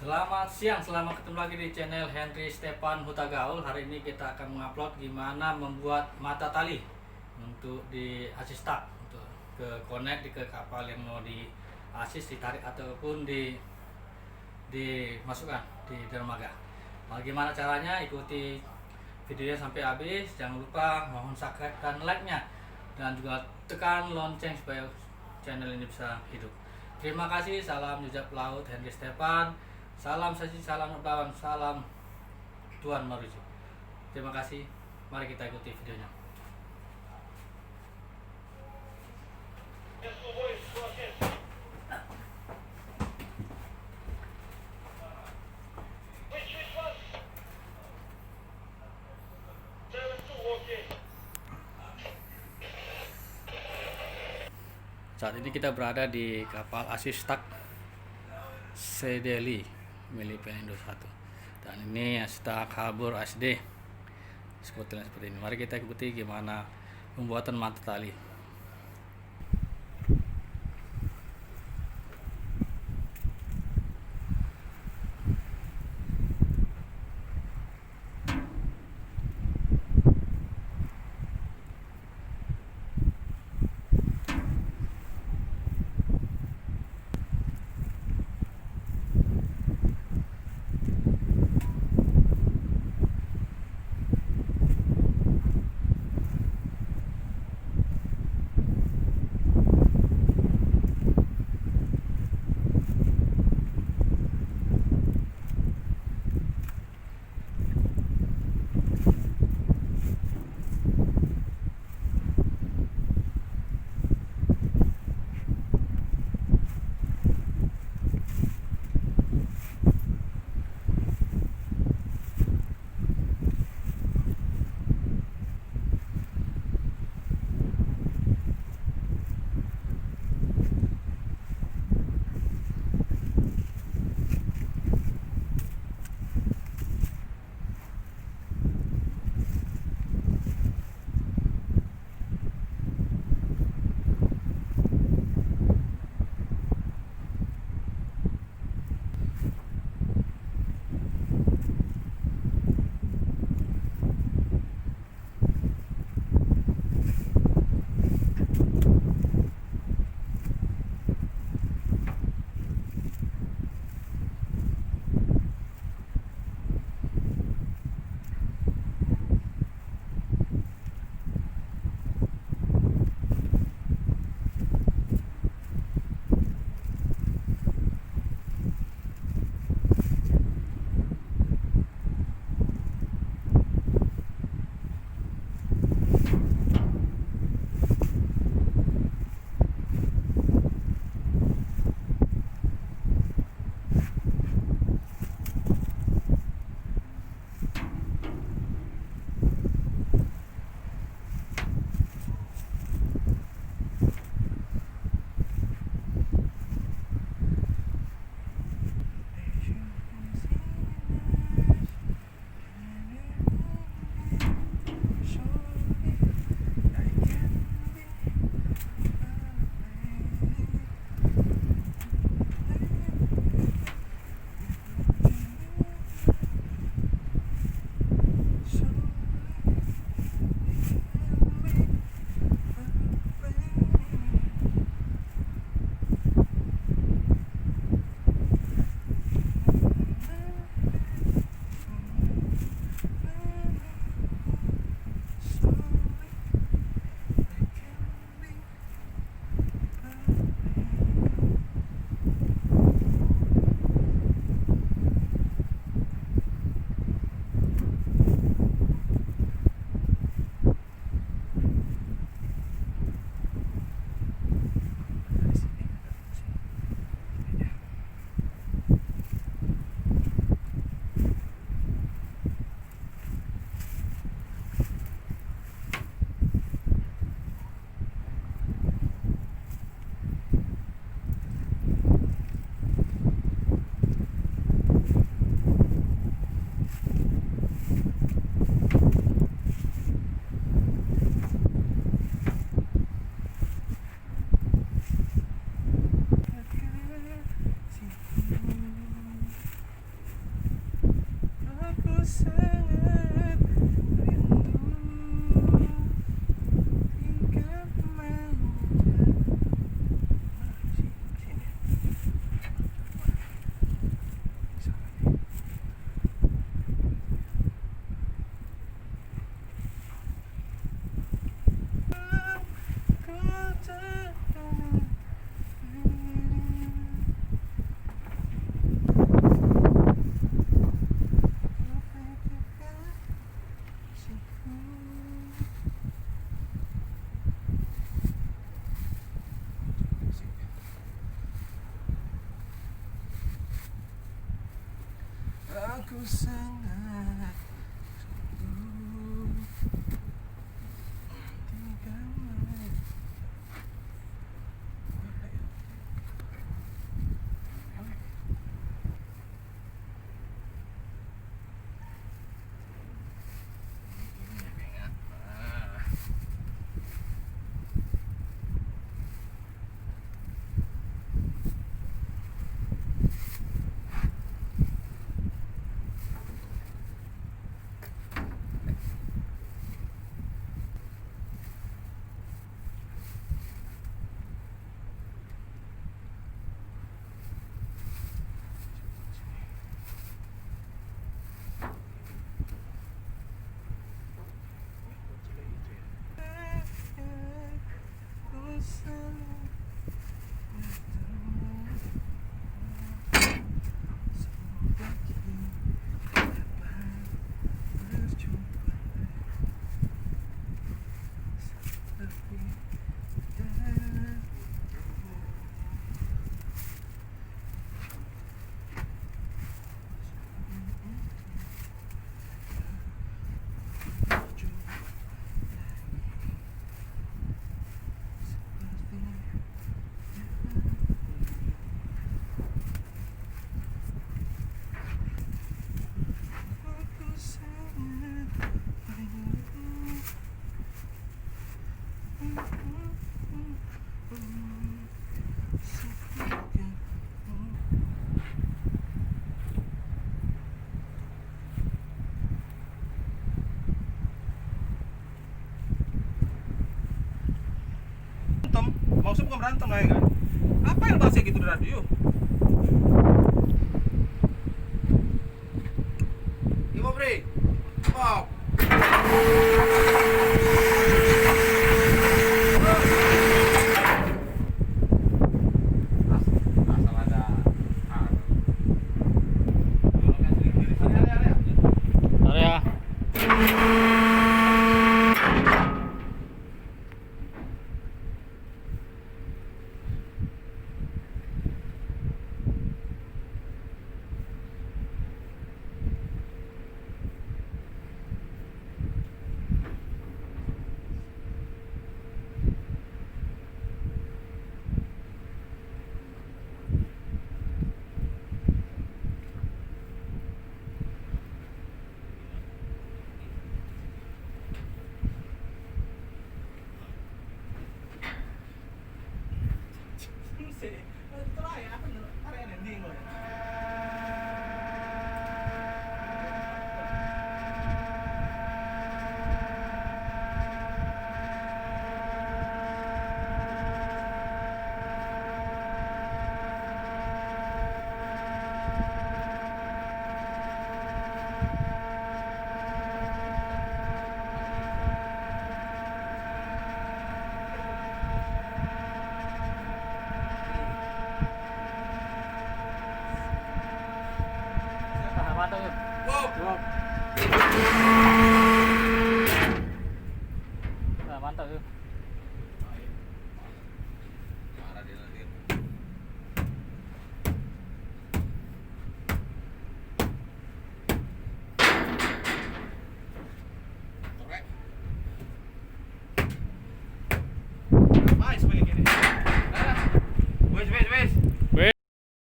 Selamat siang, selamat ketemu lagi di channel Henry Stepan Hutagaul. Hari ini kita akan mengupload gimana membuat mata tali untuk di asistak, untuk ke connect ke kapal yang mau di asis, ditarik ataupun dimasukkan di dermaga. Bagaimana caranya? Ikuti videonya sampai habis. Jangan lupa mohon subscribe dan like-nya, dan juga tekan lonceng supaya channel ini bisa hidup. Terima kasih. Salam jejak pelaut Henry Stepan. Salam saji, salam Upawan, salam Tuan Maruju. Terima kasih. Mari kita ikuti videonya. Saat ini kita berada di kapal Asistak Sedeli milik Pelindo 1, dan ini Asistak Harbor SD Scotland seperti ini. Mari kita ikuti gimana pembuatan mata tali. sangat rindu tinggalmu. Berantem, maksudnya bukan berantem lah ya kan? Apa yang bahasnya gitu di radio?